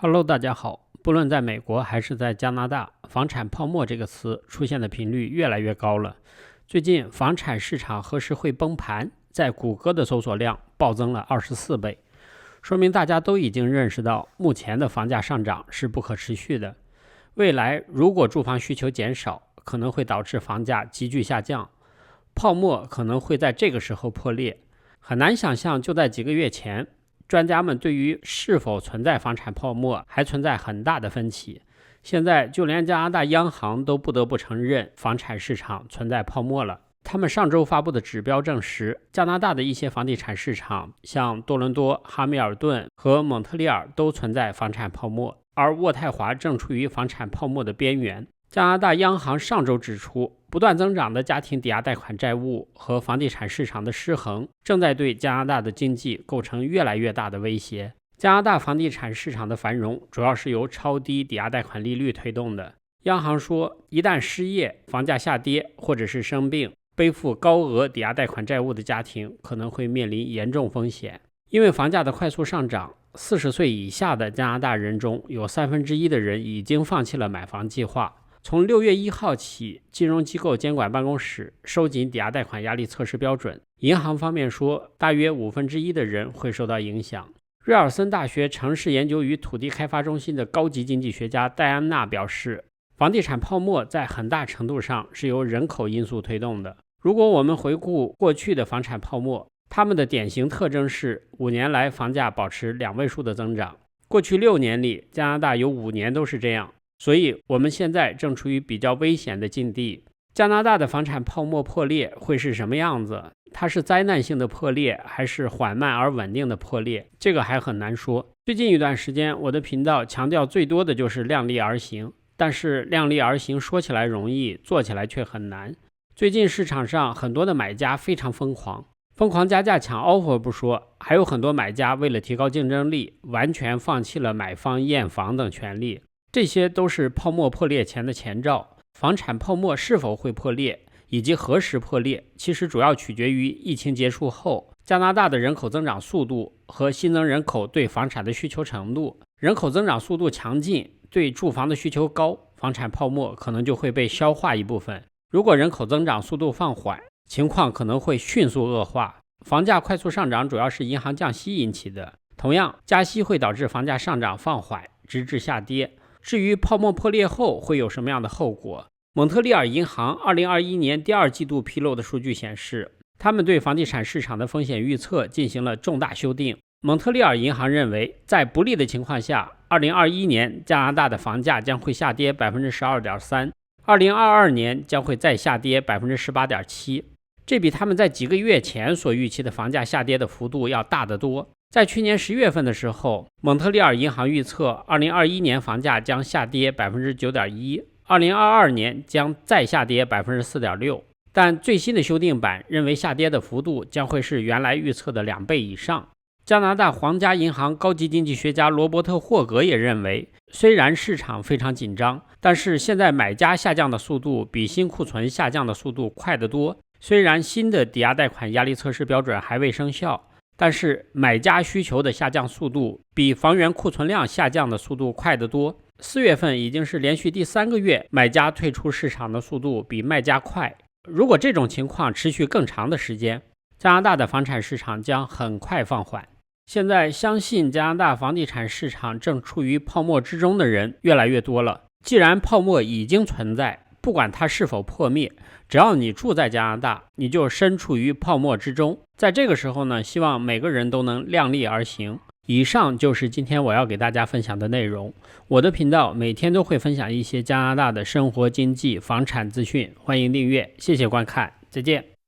Hello， 大家好。不论在美国还是在加拿大，房产泡沫这个词出现的频率越来越高了。最近房产市场何时会崩盘，在谷歌的搜索量暴增了24倍，说明大家都已经认识到目前的房价上涨是不可持续的。未来如果住房需求减少，可能会导致房价急剧下降，泡沫可能会在这个时候破裂。很难想象，就在几个月前，专家们对于是否存在房产泡沫还存在很大的分歧。现在就连加拿大央行都不得不承认房产市场存在泡沫了。他们上周发布的指标证实，加拿大的一些房地产市场，像多伦多、哈密尔顿和蒙特利尔都存在房产泡沫，而渥太华正处于房产泡沫的边缘。加拿大央行上周指出，不断增长的家庭抵押贷款债务和房地产市场的失衡正在对加拿大的经济构成越来越大的威胁。加拿大房地产市场的繁荣主要是由超低抵押贷款利率推动的。央行说，一旦失业、房价下跌或者是生病，背负高额抵押贷款债务的家庭可能会面临严重风险。因为房价的快速上涨，40岁以下的加拿大人中有1/3的人已经放弃了买房计划。从6月1号起，金融机构监管办公室收紧抵押贷款压力测试标准。银行方面说，大约1/5的人会受到影响。瑞尔森大学城市研究与土地开发中心的高级经济学家戴安娜表示，房地产泡沫在很大程度上是由人口因素推动的。如果我们回顾过去的房产泡沫，它们的典型特征是5年来房价保持2位数的增长。过去6年里，加拿大有5年都是这样。所以我们现在正处于比较危险的境地。加拿大的房产泡沫破裂会是什么样子？它是灾难性的破裂，还是缓慢而稳定的破裂？这个还很难说。最近一段时间，我的频道强调最多的就是量力而行，但是量力而行说起来容易，做起来却很难。最近市场上很多的买家非常疯狂加价抢 offer 不说，还有很多买家为了提高竞争力，完全放弃了买方验房等权利。这些都是泡沫破裂前的前兆。房产泡沫是否会破裂，以及何时破裂，其实主要取决于疫情结束后加拿大的人口增长速度和新增人口对房产的需求程度。人口增长速度强劲，对住房的需求高，房产泡沫可能就会被消化一部分。如果人口增长速度放缓，情况可能会迅速恶化。房价快速上涨主要是银行降息引起的，同样加息会导致房价上涨放缓，直至下跌。至于泡沫破裂后会有什么样的后果，蒙特利尔银行2021年第2季度披露的数据显示，他们对房地产市场的风险预测进行了重大修订。蒙特利尔银行认为，在不利的情况下，2021年加拿大的房价将会下跌 12.3%， 2022年将会再下跌 18.7%， 这比他们在几个月前所预期的房价下跌的幅度要大得多。在去年10月份的时候，蒙特利尔银行预测2021年房价将下跌 9.1%， 2022年将再下跌 4.6%， 但最新的修订版认为下跌的幅度将会是原来预测的2倍以上。加拿大皇家银行高级经济学家罗伯特·霍格也认为，虽然市场非常紧张，但是现在买家下降的速度比新库存下降的速度快得多。虽然新的抵押贷款压力测试标准还未生效，但是买家需求的下降速度比房源库存量下降的速度快得多。4月份已经是连续第3个月买家退出市场的速度比卖家快。如果这种情况持续更长的时间，加拿大的房产市场将很快放缓。现在相信加拿大房地产市场正处于泡沫之中的人越来越多了。既然泡沫已经存在，不管它是否破灭，只要你住在加拿大，你就身处于泡沫之中。在这个时候呢，希望每个人都能量力而行。以上就是今天我要给大家分享的内容。我的频道每天都会分享一些加拿大的生活、经济、房产资讯，欢迎订阅，谢谢观看，再见。